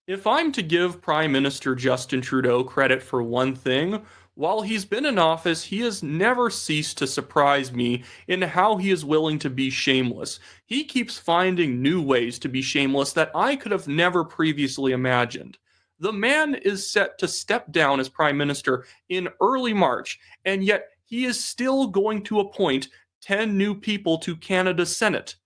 If I'm to give Prime Minister Justin Trudeau credit for one thing, while he's been in office, he has never ceased to surprise me in how he is willing to be shameless. He keeps finding new ways to be shameless that I could have never previously imagined. The man is set to step down as Prime Minister in early March, and yet he is still going to appoint 10 new people to Canada's Senate.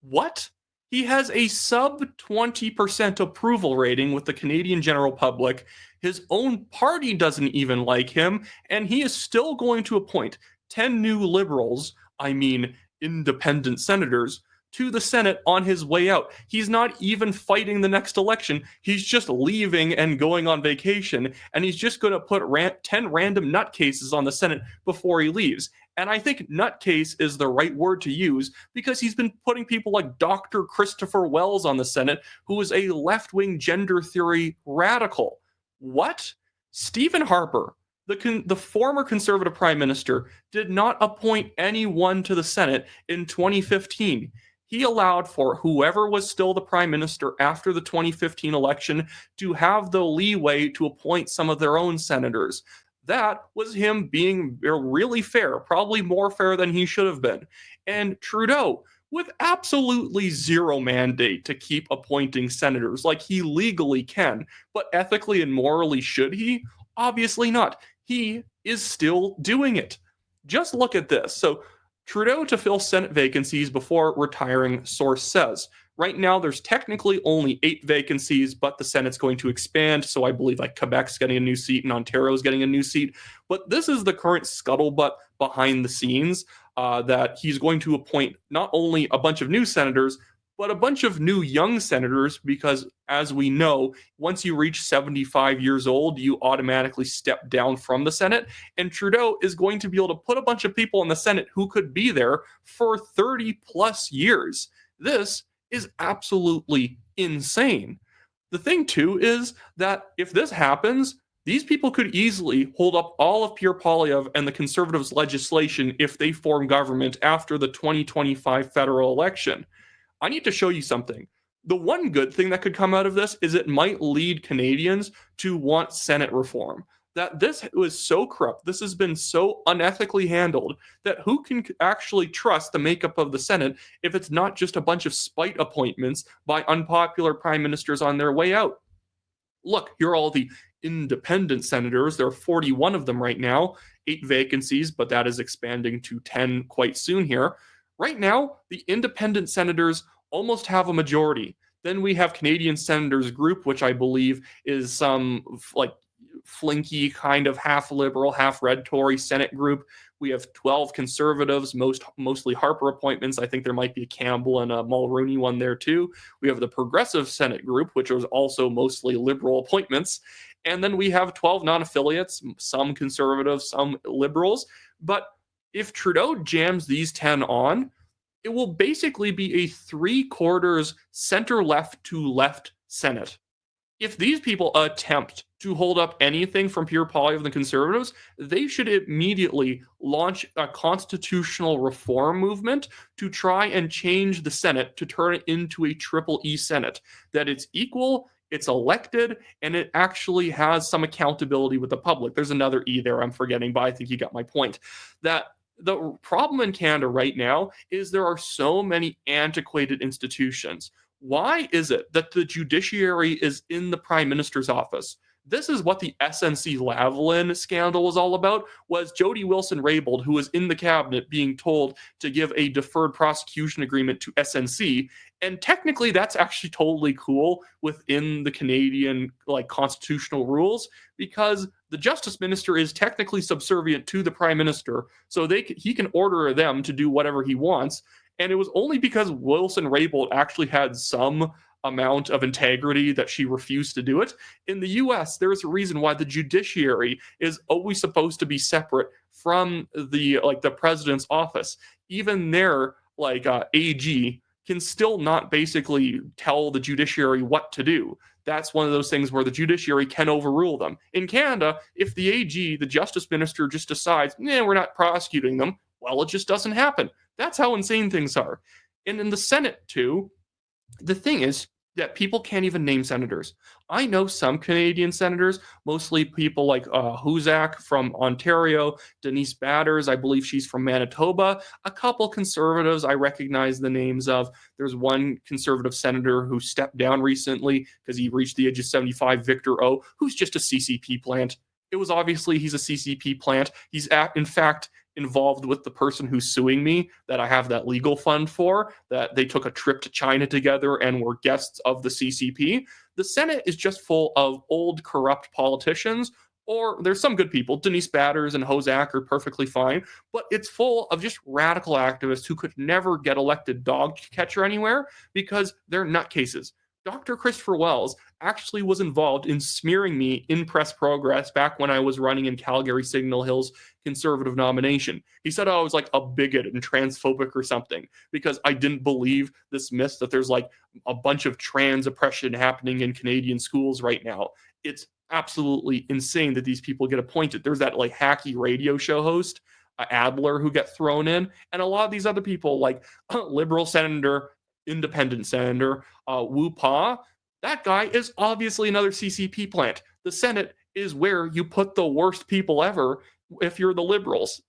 What? He has a sub 20% approval rating with the Canadian general public. His own party doesn't even like him, and he is still going to appoint 10 new liberals, I mean independent senators, to the Senate on his way out. He's not even fighting the next election. He's just leaving and going on vacation, and he's just going to put 10 random nutcases on the Senate before he leaves. And I think nutcase is the right word to use because he's been putting people like Dr. Christopher Wells on the Senate, who is a left wing gender theory radical. What? Stephen Harper, the former conservative prime minister, did not appoint anyone to the Senate in 2015. He allowed for whoever was still the prime minister after the 2015 election to have the leeway to appoint some of their own senators. That was him being really fair, probably more fair than he should have been. And Trudeau, with absolutely zero mandate to keep appointing senators like he legally can, but ethically and morally should he? Obviously not. He is still doing it. Just look at this. So, Trudeau to fill Senate vacancies before retiring, source says. Right now, there's technically only 8 vacancies, but the Senate's going to expand. So I believe like Quebec's getting a new seat and Ontario's getting a new seat. But this is the current scuttlebutt behind the scenes that he's going to appoint not only a bunch of new senators, but a bunch of new young senators, because as we know, once you reach 75 years old, you automatically step down from the Senate. And Trudeau is going to be able to put a bunch of people in the Senate who could be there for 30 plus years. This is absolutely insane. The thing, too, is that if this happens, these people could easily hold up all of Pierre Poilievre and the Conservatives' legislation if they form government after the 2025 federal election. I need to show you something. The one good thing that could come out of this is it might lead Canadians to want Senate reform. That this was so corrupt, this has been so unethically handled, that who can actually trust the makeup of the Senate if it's not just a bunch of spite appointments by unpopular prime ministers on their way out? Look, here are all the independent senators. There are 41 of them right now, 8 vacancies, but that is expanding to 10 quite soon here. Right now, the independent senators almost have a majority. Then we have Canadian Senators Group, which I believe is some like flinky kind of half liberal, half red Tory Senate group. We have 12 conservatives, mostly Harper appointments. I think there might be a Campbell and a Mulroney one there too. We have the Progressive Senate group, which was also mostly liberal appointments. And then we have 12 non-affiliates, some conservatives, some liberals. But if Trudeau jams these 10 on, it will basically be a 3/4 center left to left Senate. If these people attempt to hold up anything from Pierre Poilievre and the Conservatives, they should immediately launch a constitutional reform movement to try and change the Senate to turn it into a triple E Senate. That it's equal, it's elected, and it actually has some accountability with the public. There's another E there I'm forgetting, but I think you got my point. That the problem in Canada right now is there are so many antiquated institutions. Why is it that the judiciary is in the prime minister's office? This is what the SNC-Lavalin scandal was all about, was Jody Wilson-Raybould, who was in the cabinet, being told to give a deferred prosecution agreement to SNC. And technically, that's actually totally cool within the Canadian constitutional rules, because the justice minister is technically subservient to the prime minister, so he can order them to do whatever he wants. And it was only because Wilson-Raybould actually had some amount of integrity that she refused to do it. In the US, there is a reason why the judiciary is always supposed to be separate from the president's office. Even their AG can still not basically tell the judiciary what to do. That's one of those things where the judiciary can overrule them. In Canada, if the AG, the justice minister, just decides, we're not prosecuting them, well, it just doesn't happen. That's how insane things are. And in the Senate, too, the thing is, that people can't even name senators. I know some Canadian senators, mostly people like Huzak from Ontario, Denise Batters, I believe she's from Manitoba, a couple conservatives I recognize the names of. There's one conservative senator who stepped down recently because he reached the age of 75, Victor O, who's just a CCP plant. It was obviously he's a CCP plant. In fact, involved with the person who's suing me that I have that legal fund for, that they took a trip to China together and were guests of the CCP. The Senate is just full of old corrupt politicians, or there's some good people. Denise Batters and Hozak are perfectly fine, but it's full of just radical activists who could never get elected dog catcher anywhere because they're nutcases. Dr. Christopher Wells actually was involved in smearing me in Press Progress back when I was running in Calgary Signal Hill's conservative nomination. He said I was like a bigot and transphobic or something because I didn't believe this myth that there's like a bunch of trans oppression happening in Canadian schools right now. It's absolutely insane that these people get appointed. There's that like hacky radio show host, Adler, who get thrown in, and a lot of these other people like liberal senator, independent senator, Wu Pa. That guy is obviously another CCP plant. The Senate is where you put the worst people ever if you're the liberals.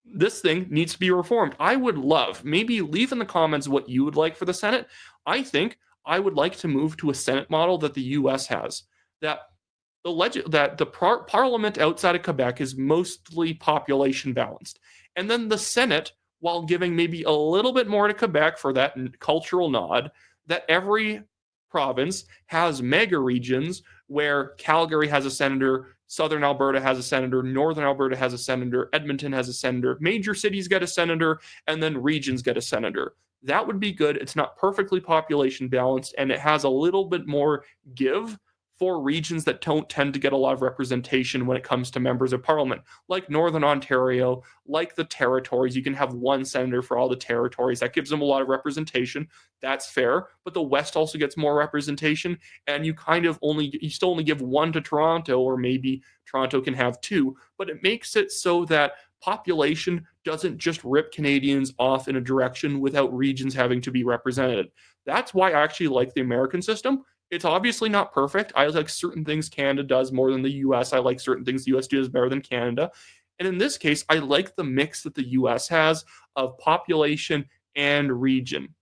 This thing needs to be reformed. I would love, maybe leave in the comments what you would like for the Senate. I think I would like to move to a Senate model that the US has. That the parliament outside of Quebec is mostly population balanced. And then the Senate, while giving maybe a little bit more to Quebec for that cultural nod, that every province has mega regions where Calgary has a senator, Southern Alberta has a senator, Northern Alberta has a senator, Edmonton has a senator, major cities get a senator, and then regions get a senator. That would be good. It's not perfectly population balanced, and it has a little bit more give for regions that don't tend to get a lot of representation when it comes to members of parliament, like Northern Ontario, like the territories. You can have one senator for all the territories. That gives them a lot of representation. That's fair. But the West also gets more representation, and you still only give one to Toronto, or maybe Toronto can have two. But it makes it so that population doesn't just rip Canadians off in a direction without regions having to be represented. That's why I actually like the American system. It's obviously not perfect. I like certain things Canada does more than the US. I like certain things the US does better than Canada. And in this case, I like the mix that the US has of population and region.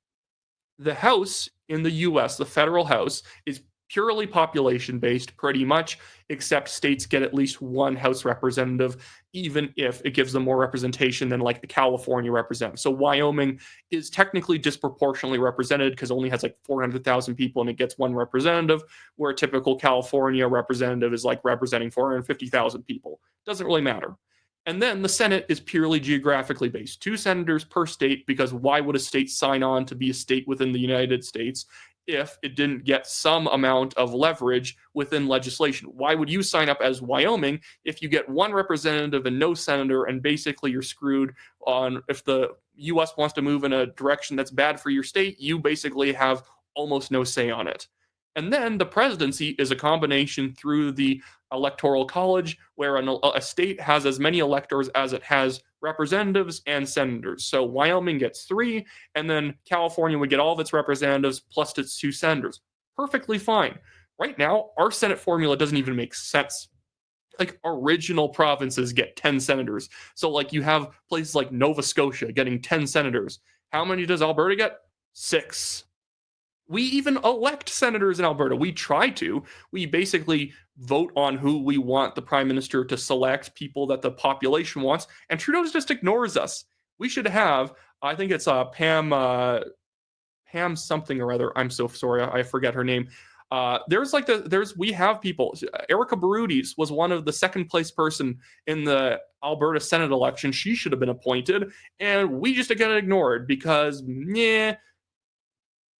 The House in the US, the federal House, is purely population based, pretty much, except states get at least one House representative, even if it gives them more representation than like the California representative. So Wyoming is technically disproportionately represented because it only has like 400,000 people and it gets one representative, where a typical California representative is like representing 450,000 people. Doesn't really matter. And then the Senate is purely geographically based. 2 senators per state, because why would a state sign on to be a state within the United States if it didn't get some amount of leverage within legislation? Why would you sign up as Wyoming if you get one representative and no senator, and basically you're screwed on if the US wants to move in a direction that's bad for your state, you basically have almost no say on it. And then the presidency is a combination through the electoral college, where a state has as many electors as it has representatives and senators. So Wyoming gets 3, and then California would get all of its representatives plus its 2 senators. Perfectly fine. Right now, our Senate formula doesn't even make sense. Like, original provinces get 10 senators. So like you have places like Nova Scotia getting 10 senators. How many does Alberta get? 6. We even elect senators in Alberta. We try to. We basically vote on who we want the prime minister to select, people that the population wants, and Trudeau just ignores us. We should have, I think it's Pam something or other. I'm so sorry, I forget her name. We have people. Erica Barudis was one of the second place person in the Alberta Senate election. She should have been appointed, and we just get ignored because,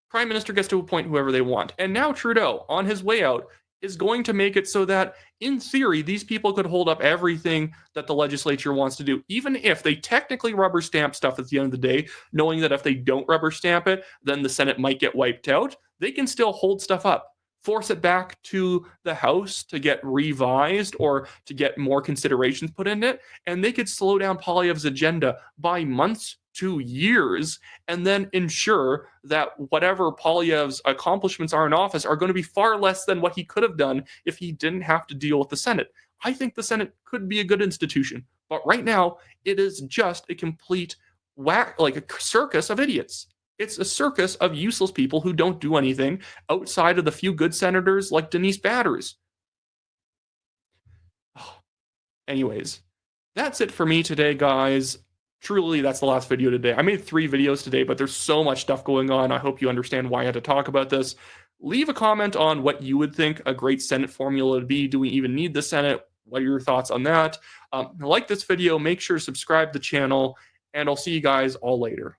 prime minister gets to appoint whoever they want. And now Trudeau, on his way out, is going to make it so that, in theory, these people could hold up everything that the legislature wants to do, even if they technically rubber stamp stuff at the end of the day, knowing that if they don't rubber stamp it, then the Senate might get wiped out. They can still hold stuff up, force it back to the House to get revised or to get more considerations put in it, and they could slow down Poilievre's agenda by months 2 years and then ensure that whatever Polyev's accomplishments are in office are going to be far less than what he could have done if he didn't have to deal with the Senate. I think the Senate could be a good institution, but right now it is just a complete whack, like a circus of idiots. It's a circus of useless people who don't do anything outside of the few good senators like Denise Batters. Anyways, that's it for me today, guys. Truly, that's the last video today. I made 3 videos today, but there's so much stuff going on. I hope you understand why I had to talk about this. Leave a comment on what you would think a great Senate formula would be. Do we even need the Senate? What are your thoughts on that? Like this video, make sure to subscribe to the channel, and I'll see you guys all later.